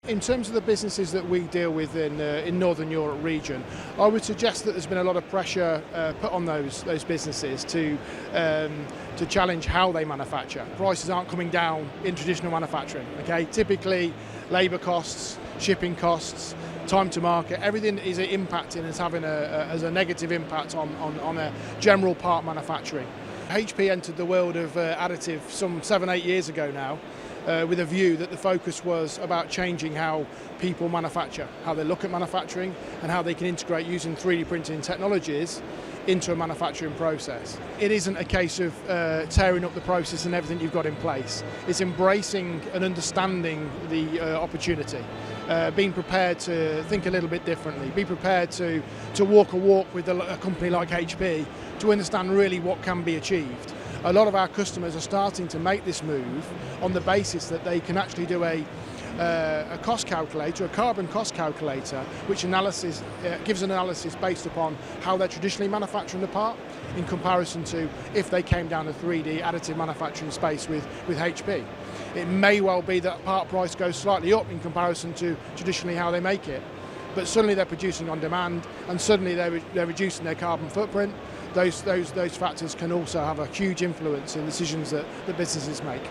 In terms of the businesses that we deal with in Northern Europe region, I would suggest that there's been a lot of pressure put on those businesses to challenge how they manufacture. Prices aren't coming down in traditional manufacturing. Okay, typically labour costs, shipping costs, time to market, everything is impacting as having as a negative impact on a general part manufacturing. HP entered the world of additive some 7-8 years ago now, with a view that the focus was about changing how people manufacture, how they look at manufacturing, and how they can integrate using 3D printing technologies into a manufacturing process. It isn't a case of tearing up the process and everything you've got in place. It's embracing and understanding the opportunity, being prepared to think a little bit differently, be prepared to walk a walk with a company like HP to understand really what can be achieved. A lot of our customers are starting to make this move on the basis that they can actually do a cost calculator, a carbon cost calculator, which gives analysis based upon how they're traditionally manufacturing the part in comparison to if they came down the 3D additive manufacturing space with HP. It may well be that part price goes slightly up in comparison to traditionally how they make it, but suddenly they're producing on demand and suddenly they're reducing their carbon footprint. Those factors can also have a huge influence in decisions that businesses make.